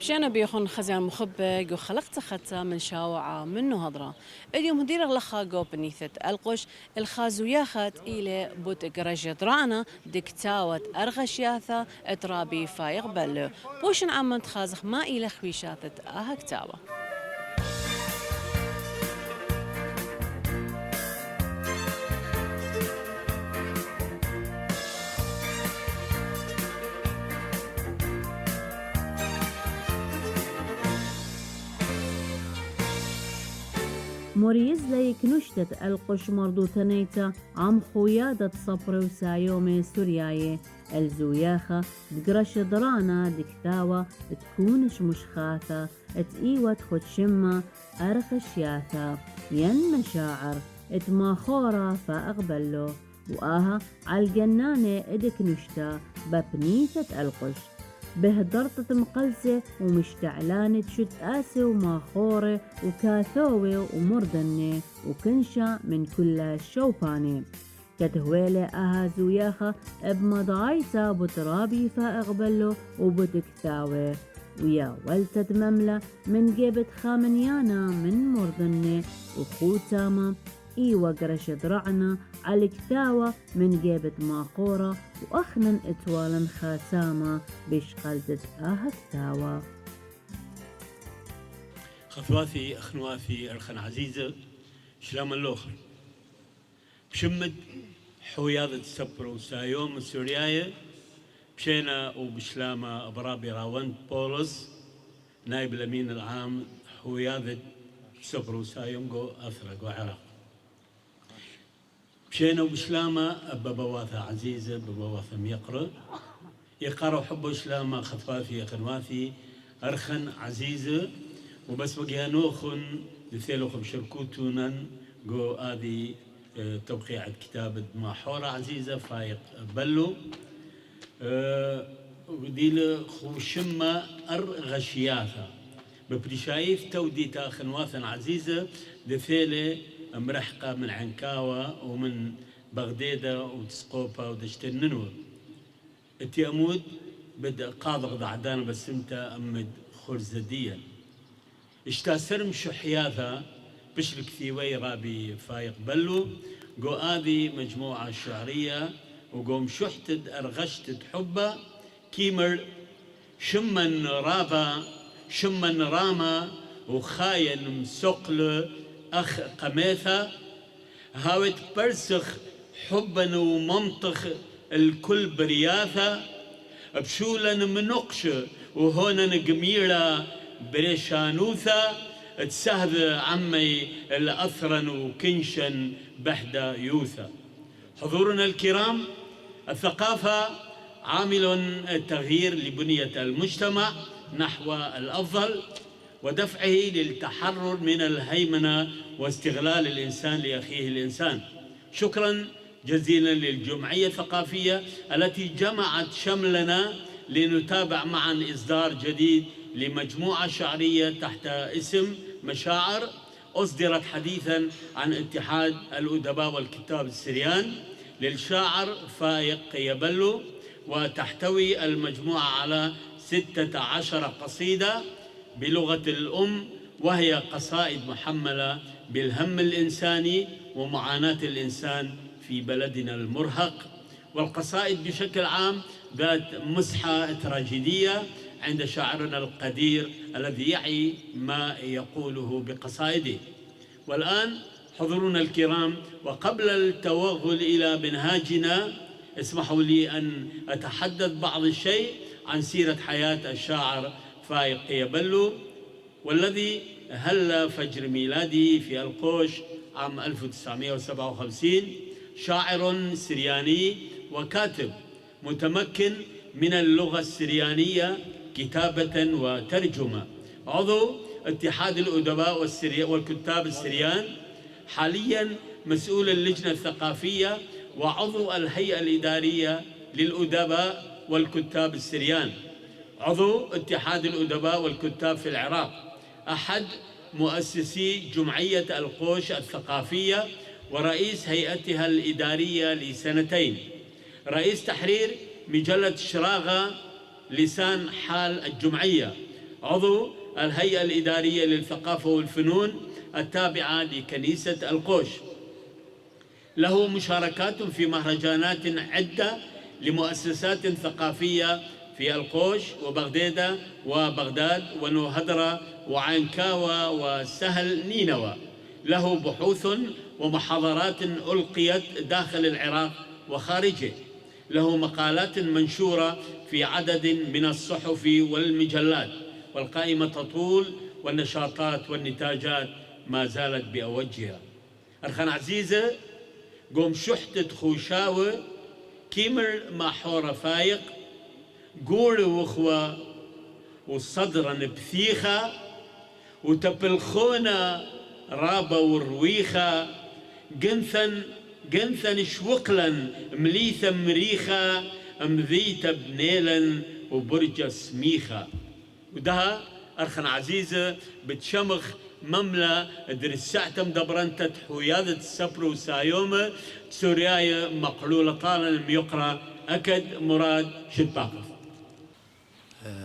مشينا بيخون خزيان مخبق وخلقت خطة من شاوعة منو هضرة. اليوم هدير لخا جو بنيثة القش الخازو ياخت إلى بوت قرجة رانا دكتاوة أرغشياثة اترابي فايق بلو بوشن عمنت خازخ ما إلى خويشاثة كتاوة. موريز ليك نشتت القش مردو تنيتا عم خويادة صبر وسايومي سورياي الزوياخة بقرش درانا دكتاوة تكونش مشخاثة تقيوة خد شمة أرخش ياثا ين مشاعر اتماخورة فأقبلو وآها عالجنانة ادك نشتا ببنيثة القش بهدرطة مقلسة ومشتعلانة شت آسة وماخورة وكاثوة ومردنة وكنشة من كل شوبانة كتهويلة أهازو ياخا بمضايسة بترابي فأقبله وبتكثاوة ويا ولتت مملة من جيبت خامنيانا من مردنة وخوتامة إيوة قرش درعنا على كثاوة من جيبة ماقورة وأخنن إتوالا خاتامة بيش قلدت كثاوة خطواتي أخنواتي أرخن عزيزة شلام اللوخر بشمد حوياضة سبر وسايوم السورياية بشينا وبشلامة أبرابي راوند بولس نائب الأمين العام حوياضة سبر وسايوم جو أثرق وعراق مشينا وبسلامة ببواثة عزيزة ببواثة ميقرة يقرأ حب سلامة خطواتي خنواتي أرخن عزيزة وبس بقيا نوخن لثيلوخ بشركوتونن جو آدي توقيع كتابة محورة عزيزة فايق بلو وديل خوشمة أرغشياثة ببريشايف توديتا خنواثا عزيزة لثيلة مرحقة من عنكاوة ومن بغديدة وتسقوبة ودشتن ننور اتي أمود بدأ قاضغ ضعدان بسمتا أمد خرزديا اشتاسرم شحياثا بشلك ثيوي رابي فايق بلو قو آذي مجموعة شعرية وقوم شحتد أرغشتد حبة كيمر شمن رابا شمن راما وخاين مسقل أخ قميثة هاوت برسخ حبا ومنطخ الكل برياثة بشولا منقشة وهونا قميرة بريشانوثة تسهذ عمي الأثرن وكنشن بحدا يوثا حضورنا الكرام الثقافة عامل تغيير لبنية المجتمع نحو الأفضل ودفعه للتحرر من الهيمنة واستغلال الإنسان لأخيه الإنسان. شكرا جزيلا للجمعية الثقافية التي جمعت شملنا لنتابع معا إصدار جديد لمجموعة شعرية تحت اسم مشاعر أصدرت حديثا عن اتحاد الأدباء والكتاب السريان للشاعر فايق يبلو وتحتوي المجموعة على 16 قصيدة بلغة الأم وهي قصائد محملة بالهم الإنساني ومعاناة الإنسان في بلدنا المرهق والقصائد بشكل عام ذات مسحة تراجيدية عند شاعرنا القدير الذي يعي ما يقوله بقصائده. والآن حضورنا الكرام وقبل التوغل إلى منهاجنا اسمحوا لي أن أتحدث بعض الشيء عن سيرة حياة الشاعر فايق يبلو والذي هل فجر ميلاده في القوش عام 1957 شاعر سرياني وكاتب متمكن من اللغة السريانية كتابة وترجمة عضو اتحاد الأدباء والكتاب السريان حاليا مسؤول اللجنة الثقافية وعضو الهيئة الإدارية للأدباء والكتاب السريان عضو اتحاد الأدباء والكتاب في العراق أحد مؤسسي جمعية القوش الثقافية ورئيس هيئتها الإدارية لسنتين رئيس تحرير مجلة شراغة لسان حال الجمعية عضو الهيئة الإدارية للثقافة والفنون التابعة لكنيسة القوش. له مشاركات في مهرجانات عدة لمؤسسات ثقافية في القوش وبغديدة وبغداد ونوهدرة وعنكاوة وسهل نينوى. له بحوث ومحاضرات ألقيت داخل العراق وخارجه. له مقالات منشورة في عدد من الصحف والمجلات، والقائمة تطول والنشاطات والنتاجات ما زالت بأوجها. أرخان عزيزة قوم شحتة خوشاوة كيمر ما حورة فايق قول وخوة وصدرا بثيخة وتبلخونا رابا والرويخة قنثا شوقلا مليثا مريخة مذيتا بنيلا وبرجة سميخة. وده أرخن عزيزة بتشمخ مملة درسعت مدبرنت حويادة السبر وسايومة سوريايا مقلولة طالا ميقرا أكد مراد شدباقف.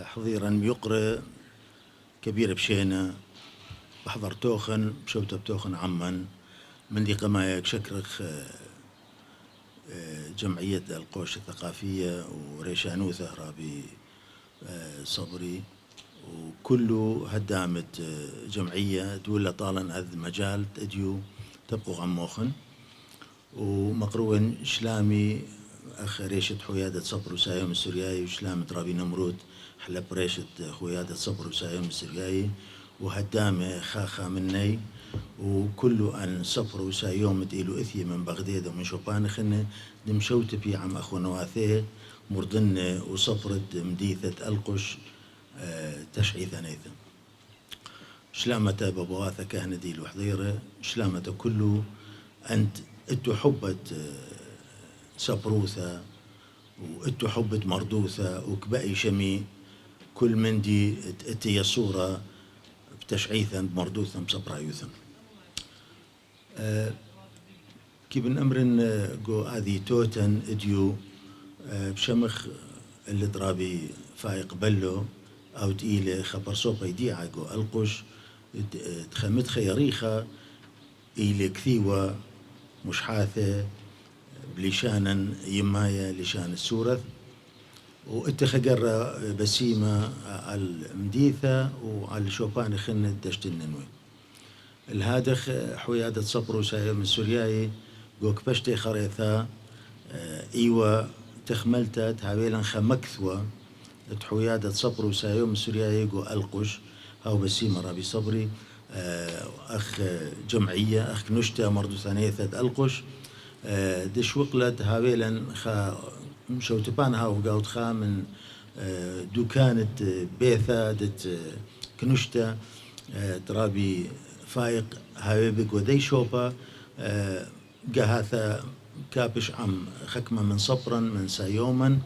حضيرا ميقرا كبير بشينا بحضر توخن بشوتة بتوخن عمان من دي قمايك شكرخ جمعية القوش الثقافية وريشانوثة رابي صبري وكله هدامت جمعية تولى طالا هذا المجال تأديو تبقوا عموخن ومقروين شلامي أخ ريشة حيادة صبر وسايم السورياي وشلامة رابي نمرود حلب ريشة حيادة صبر وسايم السورياي وهدامة خاخة مني وكله أن صبر وسايوم تقيلوا إثي من بغداد ومن شوبان خنة دمشوت بي عم أخو نواثيه مردن وصبرت مديثة القش تشعي ثانيثا شلامة بابواثة كهنة دي الوحضيرة شلامة كله أنت اتو حبت صبروثة واتو حبت مردوثة وكبأي شمي كل من دي اتي صورة بتشعيثا مردوثا بصبرايوثا كي بن أمرن جو هذه توتن اديو بشمخ اللي ضرابي فايق بلو أو تقيلة خبر صوبة يديعة جو القش تخمت خياريخة إلى كثيوة مش حاثة بلشانا يمايا لشان السورث واتخجر بسيمة على المديثة وعلى شوبان خنة دشت الننوي الهادخ حيادة صبر وسايم السورياي جوك بشتي خريثة إيوة تخملتها تهاويلا خمكثوة حيادة صبر وسايم السورياي جو القش هاو بسيمة رابي صبري أخ جمعية أخ نشتة مرضو ثانية القش دش وقلت هاويلا مشوتبان هاو قاوت خا من دوكانة بيثا دت كنشتة ترابي فايق هاويبك ودي شوبا قاهاثا كابش عم خكمة من صبرا من سايوما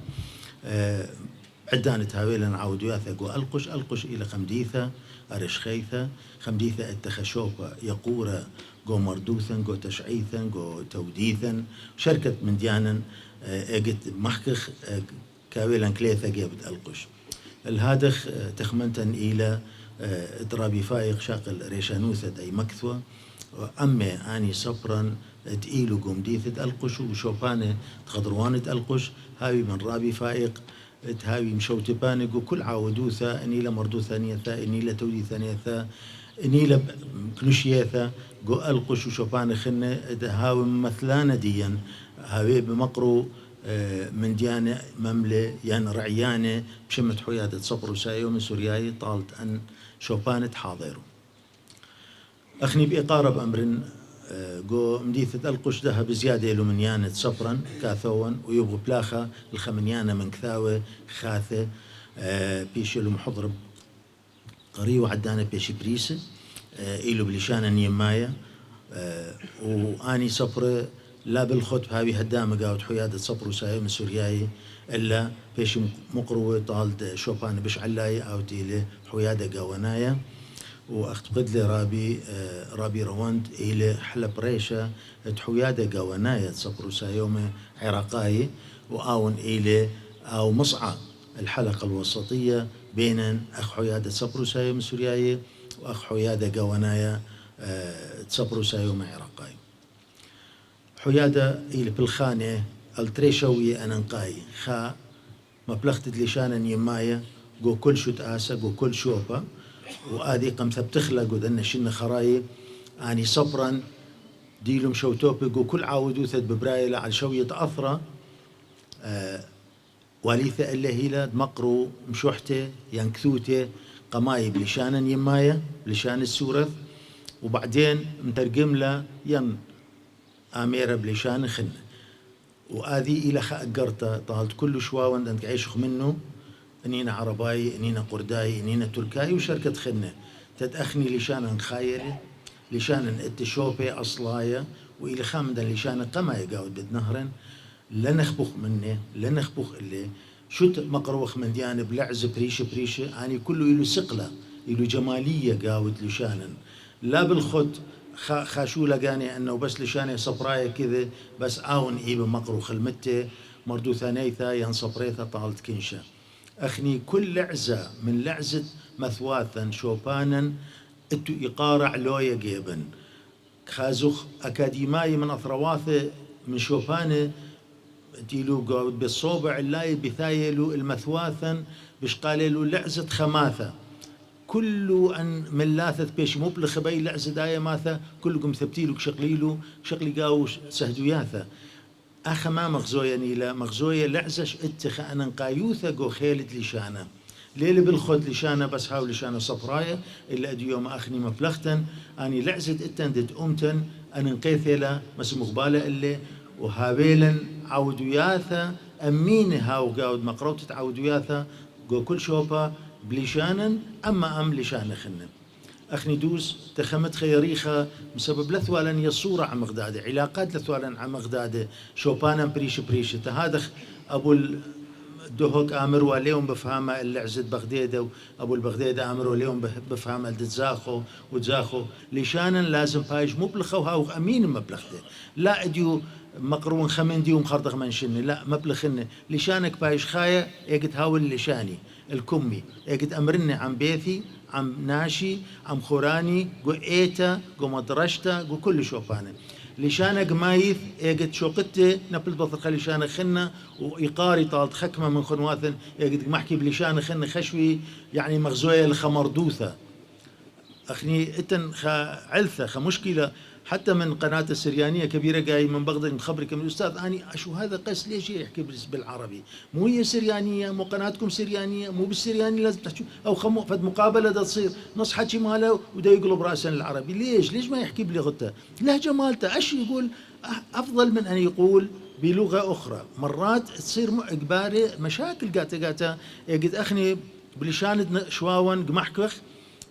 عدانة هاويلا عاودو ياثا قو القش إلى خمديثة أرش خيثة خمديثة التخشوبة يقورة قو مردوثا قو تشعيثا قو توديثا شركة من ديانا اجت محكخ كاويلا كليثا جابت القش الهادخ تخمنتا إلى ضرابي فايق شاقل ريشانوثة أي مكثوة أما أني صبرا تقيلو قوم ديثة القش وشوبانة تخضروانة القش هاوي من رابي فايق تهاوي مشوتبانة وكل عاودوثة إني لمردو ثانية إني لتودي ثانية إني لكنشيثة قو القش وشوبانة خنة هاوي مثلانة ديا هاوي بمقرو من ديانة مملة يعني رعيانة بشمت حيادة صبر وسايوم سورياي طالت أن شوبانة حاضروا أخني بإقارب أمر جو مديثة القش ده بزيادة له من يانة صبرا كاثوا ويبغوا بلاخة الخمنيانة من كثاوة خاثة بيش له محضر قري وعدانة بيش بريسة إلو بلشانة نيمايا وآني صبر لا بالخطب هاوي هدامة قاوت حيادة صبر وسايم السورياي إلا بيش مقروة طالد شوبان بش علاي أو تيلي حيادة قاونايا واختقد لي رابي رواند إلى حلب ريشة حيادة قاونايا صبر وسايوم عراقاي وآون إلى أو مصعى الحلقة الوسطية بين أخ حيادة صبروسايو من سورياية وأخ حيادة قوانايا صبروسايو من عراقاي. حيادة إلى بالخانة التريشوية أننقاي خا مبلغت لشانا يمايا جو كل شو تآسا جو كل شوبا وآذي قمثة بتخلق ودنا شن خراي أني صبرا ديلهم شوتوبي جو كل عاودوثة ببرايلة على شوية أثرة واليثة إلا هيلا مقرو مشوحته ينكثوته قماي بلشانا يمايا بلشان السورث وبعدين مترجم له ين آميرة بلشان خنة وآذي إلى خأقرته طالت كل شواون أنت عيشخ منه انينا عرباي انينا قرداي انينا تركاي وشركة خنة تتأخني لشانا خايرة لشانا التشوبي أصلايا وإلى خامدا لشانا قما يقاود بدنهرن لنخبخ منه لنخبخ اللي شت مقروخ من ديانة بلعز بريشة أني كله إلو سقلة إلو جمالية قاود لشانا لا بالخد خاشو لقاني أنه بس لشاني صبرايا كذا بس آون إيبا مقروخ المتة مردو ثانيثا ينصبريثا طالت كنشا أخني كل لعزة من لعزة مثواثا شوبانا اتو إقارع لويا جيبن خازوخ أكاديماي من أثرواثة من شوبانا تيلو قاود بالصوبع اللاي بثايلو المثواثا بشقاليلو لعزة خماثة كله أن ملاثة بيش مبلخ بي لعزة داية ماثة كلكم ثبتيلو شقلي قاو سهدوياثة أخا ما مغزوية نيلة مغزوية لعزش اتخا أنا قايوثة قو خيلت لشانة ليلة بالخد لشانة بس حاول لشانة صفراية إلا أدي يوم أخني مبلغتن أني لعزت اتندت أمتن أنا نقيثيلا مس مقبالة اللي وهابيلا عودوياثة أمين هاو قاود مقروتة عودوياثة قو كل شوبا بلشانا أما لشانة خنن أخني دوس تخمت خيريخة بسبب لثوالا يصورة عن مغدادة علاقات لثوالا عن مغدادة شوبانا بريش هذا أبو الدهوك آمروا اليوم بفهمه اللعزة بغدادة وأبو البغدادة آمروا اليوم بفهمه الدزاخو وتزاخو لشانا لازم بايش مبلخة وهاو أمين مبلغته لا أديو مقرون خمندي ومخرطخ منشني لا مبلخني لشانك بايش خاية يقد هاول لشاني الكمي يقد أمرني عن بيثي عم ناشي عم خوراني قو ايتا قو مدرشتا قو كل شوفانا لشانا قمايث ايقد شوقتي نبل بطرق لشانا خنا وإيقاري طالت خكمة من خنواثن ايقد محكي بلشانا خنا خشوي يعني مغزوية الخمردوثة أخني إتن علثة مشكلة حتى من قناة السريانية كبيرة جاي من بغداد مخبرك من الأستاذ أني أشو هذا قس ليش يحكي بالعربي مو هي سريانية مو قناتكم سريانية مو بالسرياني لازم تحكوا أو فد مقابلة دا تصير نص حكي ماله ودا يقلب رأسا العربي ليش ما يحكي بلغته لهجة مالته أشو يقول أفضل من أن يقول بلغة أخرى مرات تصير إجباري مشاكل قاتا قد أخني بلشان شواون قمحكخ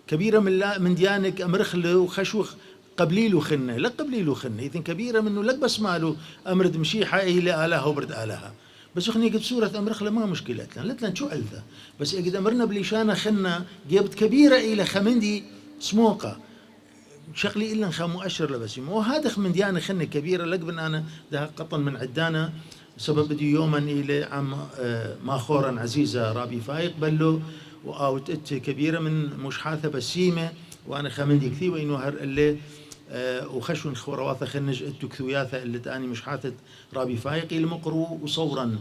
كبيرة من ديانك أمرخله وخشوخ قبليلو خنة لا قبليلو خنة إذن كبيرة منه لك بس ماله أمرد مشيحة إلى آلها وبرد آلها بس أخني قد سورة أمرخلة ما مشكلة لتلن شو علثة بس قد أمرنا بليشانة خنة جابت كبيرة إلى خمندي سموقة شغلي إلا نخا مؤشر لبسيم وهذا من ديانة خنة كبيرة لقبن أنا ده قطن من عدانا سبب بدي يوما إلى عم ماخورا عزيزة رابي فايق بلو وأوت كبيرة من مشحاثة بسيمة وأنا خمندي كثير وإنه هر اللي وخشون خورواثة خنج اتو كثوياثة اللي تاني مش حاثت رابي فايقي المقرو وصورا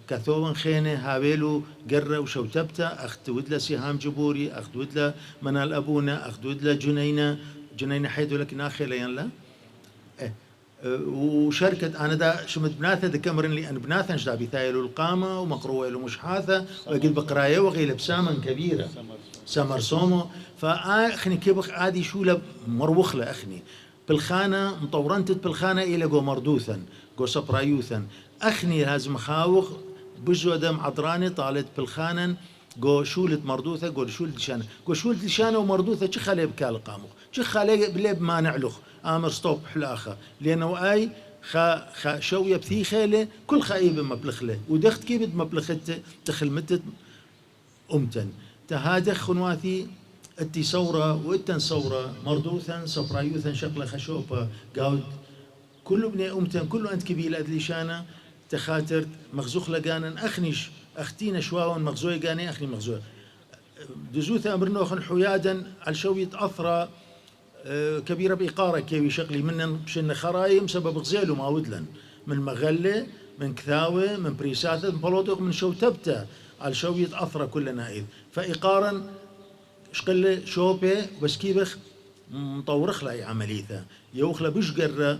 كثوان خينة هابيلو قرة وشوتبته أخت ودلا سهام جبوري أخت ودلا منال أبونا أخت ودلا جنينة حيث لكن آخر لا وشركة أنا دا شمت بناثة دا كمرن لي أن بناثة نشدا بثايلو القامة ومقروة له مش حاثة وقل بقراية وغيل بساما كبيرة سمر صومو فأخني كيبخ عادي شو له مروخ له أخني بالخانة مطورنتت بالخانة إلى جو مردوثا جو سبرايوثا أخني لازم خاوخ بجو دم عطراني طالت بالخانة جو شولت مردوثة جو شولت لشانة جو شولت لشانة ومردوثة شخ عليه بكال قامو شخ عليه بليب ما نعلخ آمر ستوب حلاخة لأنه أي خا شوية بثي خيلة كل خايبة مبلخله ودخت كيبت مبلخته تخلمتت أمتن تهادخ خنواثي اتي صورة واتن صورة مردوثا صفرايوثا شقلة خشوبة قاود كل ابن أمتن كل أنت كبيلة لشانة تخاتر مغزوخ لقانا أخنيش أختينا شواون مغزوي قاني أخني مغزوي دزوثة أمرنوخن حيادا على شوية أثرة كبيرة بإقارة كيوي شغلي من بشن خرايم سبب غزيلو ما ودلن من مغلة من كثاوة من بريساتة من بلوطق من شو تبتة على شوية أثرة كلنا إذ فإقارا شقل شوبة بس كيبخ مطورخ لأي عمليته يوخلا بشقر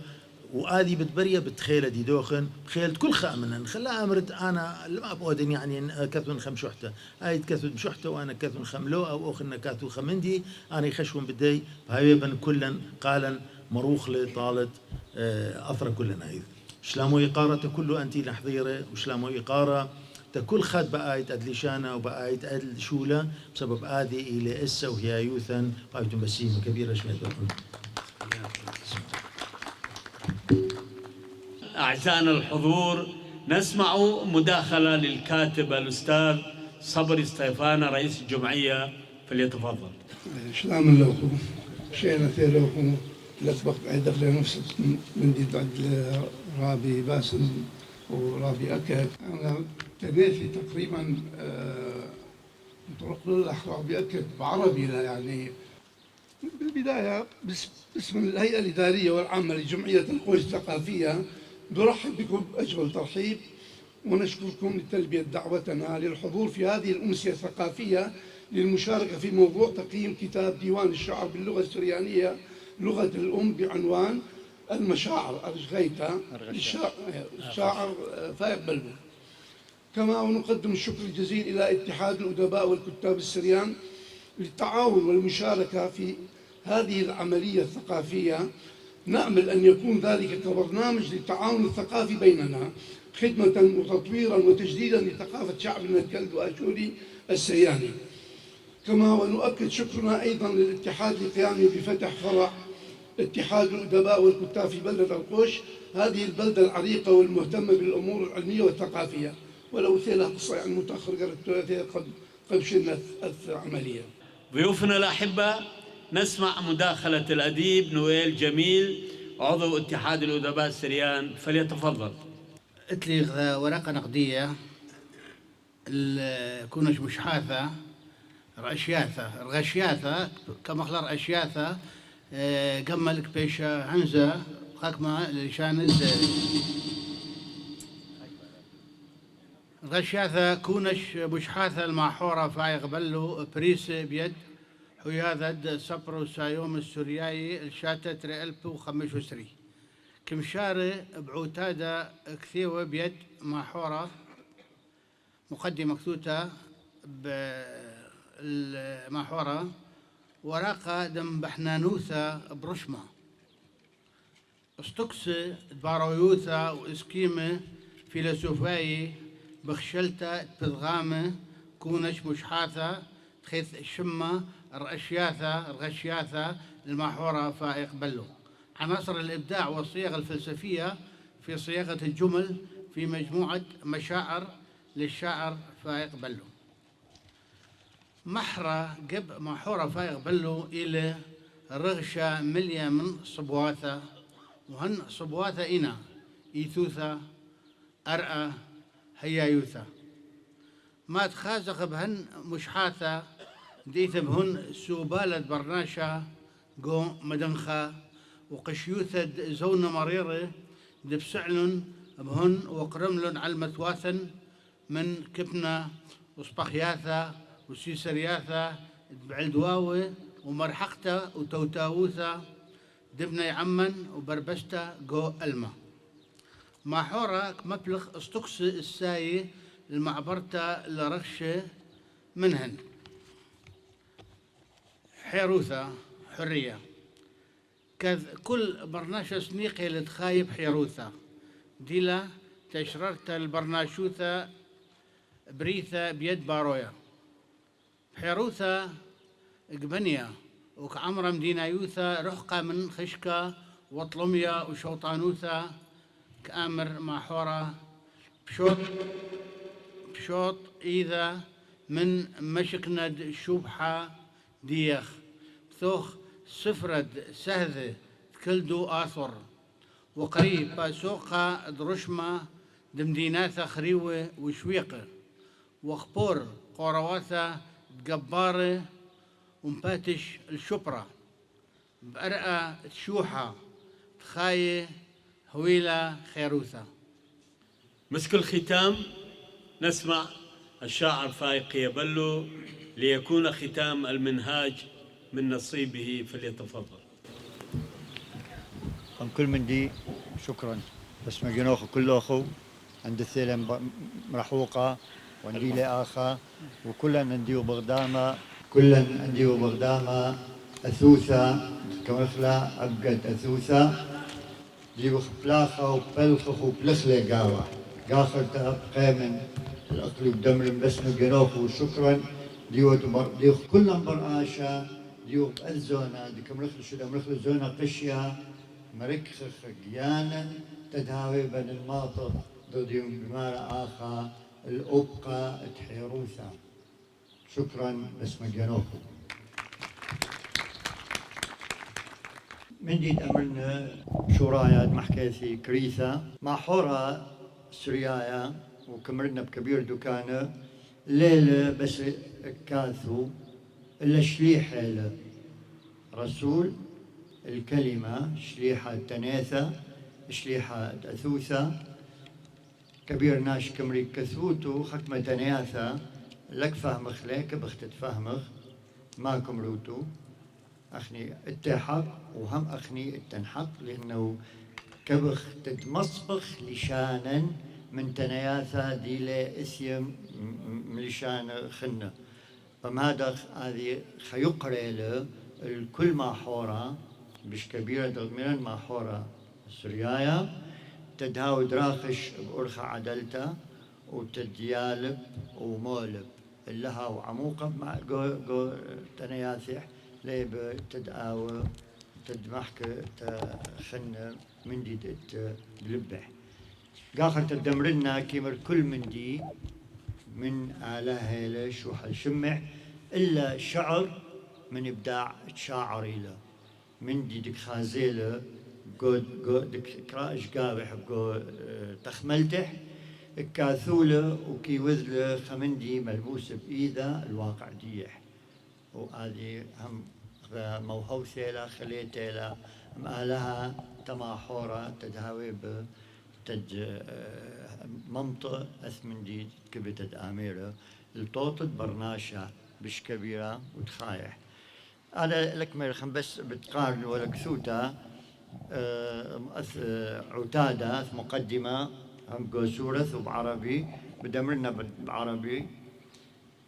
وآدي بتبرية بتخيلة دي دوخن بخيلة كل خامنا خلا أمرت أنا ما بودن يعني كثون خم شحتة هاي كثون شحتة وأنا كثون خملو أو أخنا كثون خمندي أنا يخشون بدي هاي بن كلا قالا مروخ لطالت أثر كلنا إذ شلامو إقارة كله أنتي لحظيرة وشلامو إقارة تكل خد بقايت أدلشانة وبقايت أدل شولة بسبب آدي إلى إسا وهي يوثا قايتم بسيمة كبيرة شميت أعزائنا الحضور نسمع مداخلة للكاتب الأستاذ صبري سطيفانة رئيس الجمعية فليتفضل. شلام لوكو شينا ثيلوكو لطبق عدق لنفس من دي بعد رابي باسم ورابي أكد أنا تنيتي تقريبا طرق للأخ رابي أكد بعربي يعني بالبداية باسم الهيئة الإدارية والعامة لجمعية القوش الثقافية نرحب بكم أجمل ترحيب ونشكركم لتلبية دعوتنا للحضور في هذه الأمسية الثقافية للمشاركة في موضوع تقييم كتاب ديوان الشعر باللغة السريانية لغة الأم بعنوان المشاعر أرجغيتا الشاعر فايق بلبل. كما ونقدم الشكر الجزيل إلى اتحاد الأدباء والكتاب السريان للتعاون والمشاركة في هذه العملية الثقافية. نأمل أن يكون ذلك كبرنامج للتعاون الثقافي بيننا خدمة وتطويرا وتجديدا لثقافة شعبنا الكلد وأشوري السرياني. كما ونؤكد شكرنا أيضا للاتحاد لقيامه بفتح فرع اتحاد الأدباء والكتاب في بلدة القوش، هذه البلدة العريقة والمهتمة بالأمور العلمية والثقافية. ولو ثيلها قصة يعني متأخر قرأت قبل شنة العملية. ضيوفنا الأحبة نسمع مداخلة الأديب نويل جميل عضو اتحاد الأدباء السريان فليتفضل. اتلي ورقة نقدية كونش مشحاثة رأشياثة الغشياثة كما خلار أشياثة قملك بيش عنزة حكمة لشان الغشياثة كونش مشحاثة الماحورة فايق بلو بريس بيد حياذا صبر سايوم السورياي الشاتة 1025 كمشاري بعتادة كثيوة بيد ماحورة مقدمة مكتوتة بالماحورة ورقة دم بحنانوثة برشمة استقس بارويوثة واسكيمة فيلسوفاي بخشلتة بضغامة كونش مشحاثة تخيث الشمة الغشياثة الماحورة فائق بلو. عناصر الإبداع والصيغة الفلسفية في صياغة الجمل في مجموعة مشاعر للشاعر فائق بلو. محرة قب محورة فايق بلو إلى رغشة مليا من صبواثة وهن صبواثة إنا إيثوثة أرأى هيايوثة ما تخازق بهن مشحاثة ديث بهن سوبالة برناشة قو مدنخة وقشيوثة زونة مريرة دبسعلن بهن وقرملن على المتواثن من كبنة وصبخياثة وسيسرياثة بعلدواوة ومرحقته وتوتاوثة دبنا يعمن وبربشته قو ألمة ماحورة مبلغ استقص الساي المعبرته لرغشة منهن حيروثة حرية كذ كل برناشة سنيقي لتخايب حيروثة ديلا تشررت البرناشوثة بريثة بيد بارويا حيروثة قبنية وكعمرة مدينة يوثة رحقة من خشكة وطلمية وشوطانوثة كأمر ماحورة بشوط إذا من مشكند شبحة ديخ ثوخ سفرد سهذ كلدو آثر وقريب باسوقة درشمة دمديناثا خريوة وشويقة وخبور قورواثا تقبارة ومباتش الشبرة بأرقى تشوحة تخاية هويلة خيروثة. مسك الختام نسمع الشاعر فايق يبلو ليكون ختام المنهاج من نصيبه، فليتفضل. كل من دي شكرا بس ما جنوخ كله أخو عند الثيلم مرحوقة وندي لآخا وكلا نديو بغدامة كلا نديو بغدامة أثوثة كمخلا أبقد أثوثة ديو خفلاخة وبلخخ وبلخلة قاوة قاخر تبقى من الأقل بدمر بس ما جنوخ وشكرا ديو كلا برآشة ديو بأذونا دي كمرخل شدا مرخل زونا قشيا مركخ جيانا تداوي بين الماطر ضديهم بمارا آخا الأبقى تحيروثا. شكرا بس مجانوكم. من ديد أمرنا شورايا محكيثي كريثا مع حورا سريايا وكمرنا بكبير دكانة ليلة بس كاثو إلا شليحة رسول الكلمة شليحة تناثة شليحة أثوثة كبير ناش كمري كثوتو حكمة تناثة لك فهمخ لك بخت تفهمخ ما كمروتو أخني التحق وهم أخني التنحق لأنه كبخ تتمصبخ لشانا من تناثة ديلة اسيم لشان خنة فماذا هذه خيقرأ له الكل ما حورا بش كبيرة دغميرا ما حورا السريايا تدهاو دراخش بأرخة عدلتا وتديالب ومولب اللها وعموقة مع جو تنياثح ليب تدعاو تدمحك تخن من دي تلبح قاخر تدمرنا كيمر كل من دي من آلهة ليش وحشمح إلا شعر من إبداع شاعري له من دي دك خازيله دك كراش قابح بقو تخملتح كاثولة وكي وذله خمندي ملبوس بإيده الواقع ديح وهذه هم موهوثة لا خليتة لا مالها تماحورة تدهاوي تد منطقة أثمندي كبتت آميرة الطوطة برناشة بش كبيرة وتخايح أنا لك مرخم بس بتقارن ولا كثوتا عتادة مقدمة هم قوسورث وبعربي بدمرنا بعربي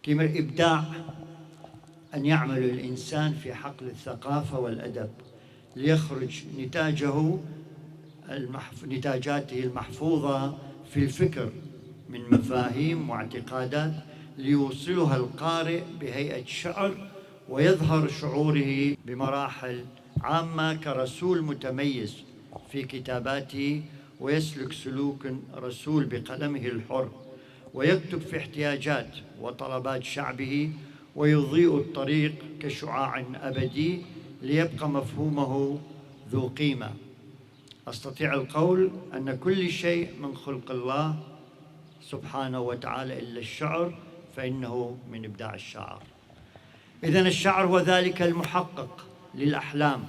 كيمر إبداع أن يعمل الإنسان في حقل الثقافة والأدب ليخرج نتاجاته المحفوظة في الفكر من مفاهيم واعتقادات ليوصلها القارئ بهيئة شعر ويظهر شعوره بمراحل عامة كرسول متميز في كتاباته ويسلك سلوك رسول بقلمه الحر ويكتب في احتياجات وطلبات شعبه ويضيء الطريق كشعاع أبدي ليبقى مفهومه ذو قيمة. أستطيع القول أن كل شيء من خلق الله سبحانه وتعالى إلا الشعر فإنه من إبداع الشاعر. إذن الشعر هو ذلك المحقق للأحلام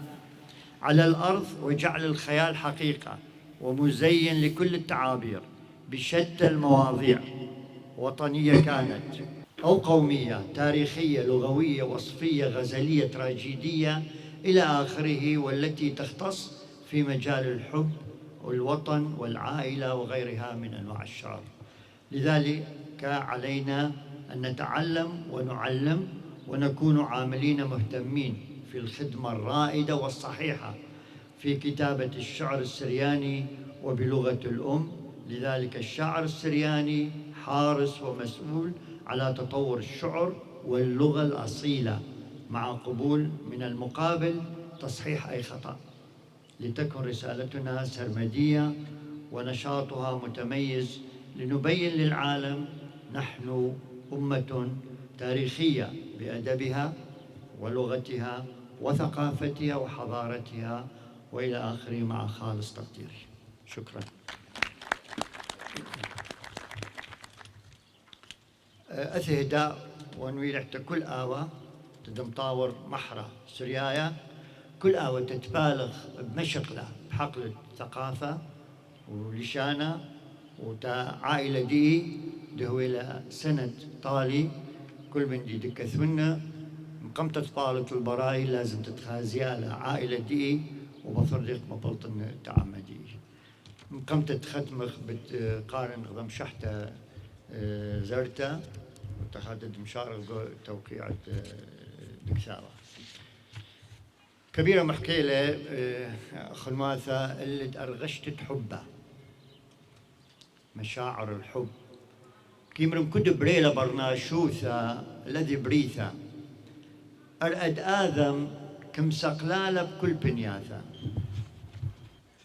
على الأرض وجعل الخيال حقيقة ومزين لكل التعابير بشتى المواضيع وطنية كانت أو قومية تاريخية لغوية وصفية غزلية تراجيدية إلى آخره والتي تختص في مجال الحب والوطن والعائلة وغيرها من أنواع الشعر. لذلك علينا أن نتعلم ونعلم ونكون عاملين مهتمين في الخدمة الرائدة والصحيحة في كتابة الشعر السرياني وبلغة الأم. لذلك الشاعر السرياني حارس ومسؤول على تطور الشعر واللغة الأصيلة مع قبول من المقابل تصحيح أي خطأ لتكن رسالتنا سرمدية ونشاطها متميز لنبين للعالم نحن أمة تاريخية بأدبها ولغتها وثقافتها وحضارتها وإلى آخره مع خالص تقديري. شكراً. أثهداء ونويل حتى كل آوة تدم طاور محرة سريايا كل آوة تتبالغ بمشقلة بحقل الثقافة ولشانة وتا عائلة دي دهويلة سند طالي كل من دي دكثونا مقمت طالة البراي لازم تتخازيالة عائلة دي وبفرق مبلطن تعمدي مقمت تختمخ بتقارن غضم شحتة زرتة وتحدد مشارق توقيع دكساوة كبيرة محكيلة خنواثة اللي تأرغشت تحبه مشاعر الحب كيمرم كد بريلة برناشوثة الذي بريثة أرأد آذم كم سقلالة بكل بنياثة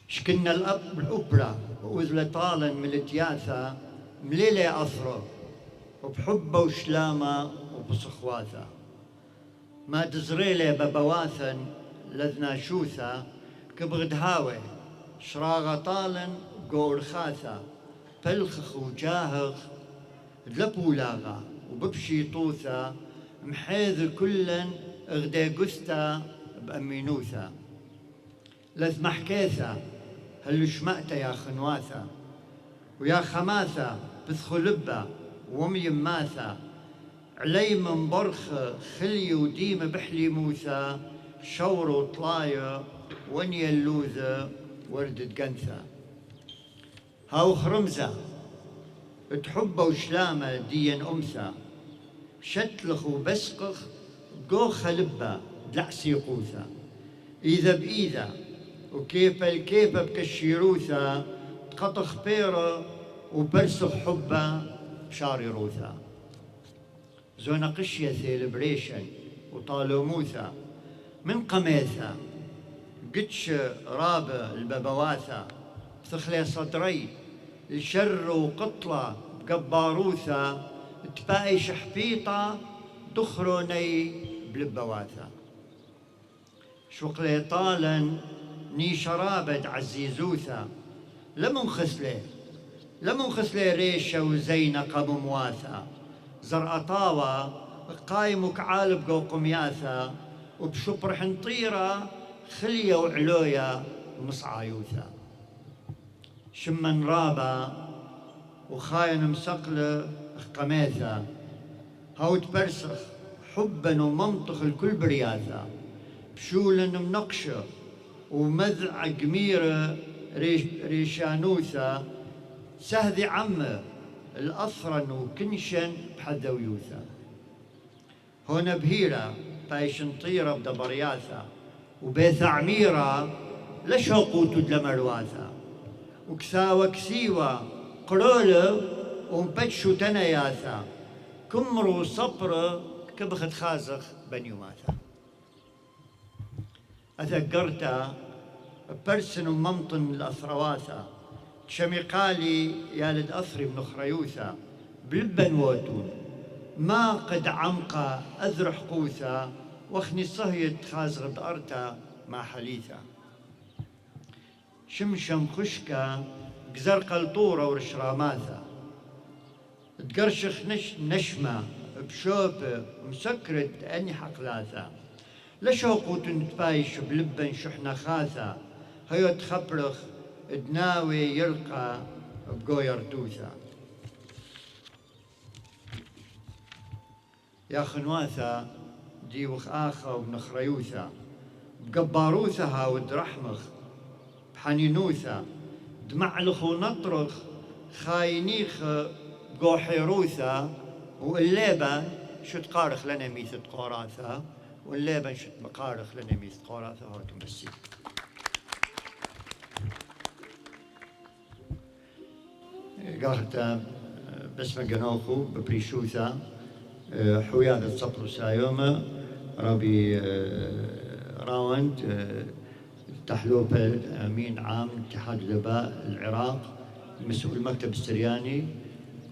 شكنا الأب الأبرة وأذل طالا من التياثة مليلة أثره وبحبه وشلامة وبصخواثة ما تزريلة ببواثا لذنا شوثة كبغد هاوي شراغة طالا قول خاثة بلخخ وجاهغ دلبولاغة وببشي طوثة محيذ كلا اغدي قستا بأمينوثة لذ محكيثة هل شمأت يا خنواثة ويا خماثة بثخلبة وميماثة علي من برخ خلي وديم بحلي موثى شور وطلاية وني اللوذة وردة قنثة هاو خرمزة تحب وشلامة ديا أمثى شتلخ وبسقخ قوخة لبة دلعسي قوثة إذا بإذا وكيف الكيفة بكشيروثة تقطخ بيرة وبرسخ حبة بشاري روثة زونا قشية سيلبريشن وطالوموثة من قميثة قدش رابع الببواثة ثخلي صدري الشر وقطلة بقباروثة تباقي شحبيطة دخروني بلبواثة شوقلي طالا ني شرابة عزيزوثة لمن خسلي ريشة وزينة قممواثة زرع طاوة قايمك عالب جو قمياثة وبشبر حنطيرة خلية وعلوية ومصعايوثة شمن رابة وخاين مسقلة قميثة هاو تبرسخ حبا ومنطخ الكل برياثة بشولا منقشة ومذع قميرة ريشانوثة سهذي عمه الأثرن وكنشن بحذويوثة هنا بهيرة بايشن طيرة بدبرياثة وبيث عميرة لشوقوتو دلمرواثة وكساوة كسيوة قرولة ومبتشو تنياثة كمرو صبرة كبخت خازخ بنيوماثة أذكرتا برسن وممطن الأثرواثة شميقالي يالد أثري بن خريوثة بلبن ووتون ما قد عمقى أذرح قوثة وخني صهيت خازغد أرتا مع حليثة شمشم خشكة قزر قلطورة ورشراماثة تقرشخ نشمة بشوبة مسكرت أني حقلاثة لشوقو تنتبايش بلبن شحنة خاثة هيو تخبرخ دناوي يلقى بقوير توثة يا خنواثة ديوخ آخا وابن خريوثة بقباروثها ودرحمخ بحنينوثة دمعلخ ونطرخ خاينيخ بقوحيروثة والليبة شو تقارخ لنا ميثة قوراثة والليبة شو تقارخ لنا ميثة قوراثة هو تمسي قالت بسمة جنوخو ببريشوثة حويادة صبر سايومة ربي راوند تحلوبة أمين عام اتحاد الآباء العراق مسؤول المكتب السرياني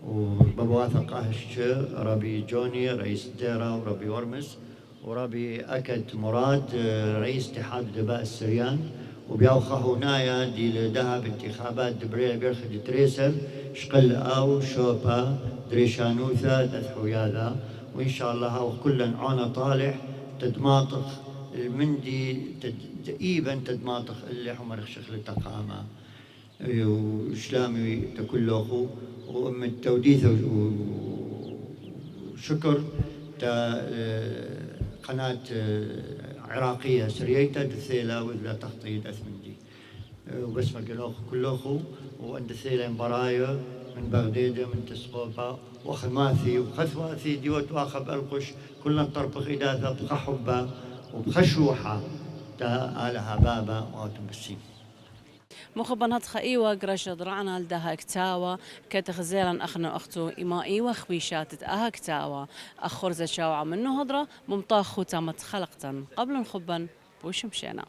وببواثة قاهش ربي جوني رئيس الديرة وربي ورمس وربي أكد مراد رئيس اتحاد الآباء السريان وبيوخا هنايا دي لذهب انتخابات دبريل بيرخد تريسر شقل أو شوبا دريشانوثا دثحوياذا وإن شاء الله هاو كلن عنا طالح تدماطخ المندي تقريبا تدماطخ اللي حمر شخل تقامة وإسلامي تكلوخو وأم التوديث وشكر تا قناة عراقية سريتا دثيلا وإذا تخطيط أثمندي وبسمة قلوخ كلوخو وعند ثيلا برايا من بغدادة من تسقوبا وخماثي وخثواثي ديوت واخب القش كلن طربخ إداثة بخحبة وبخشوحة تا آلها بابا واتمسين مخبنات خايوة قرش درعنا لدها كتاوة كتخزيلا أخنا أختو إما إيوة خويشات أها كتاوة أخرزة شاوعة منو هضرة ممطاخو تامت خلقتا قبل نخبن بوش مشينا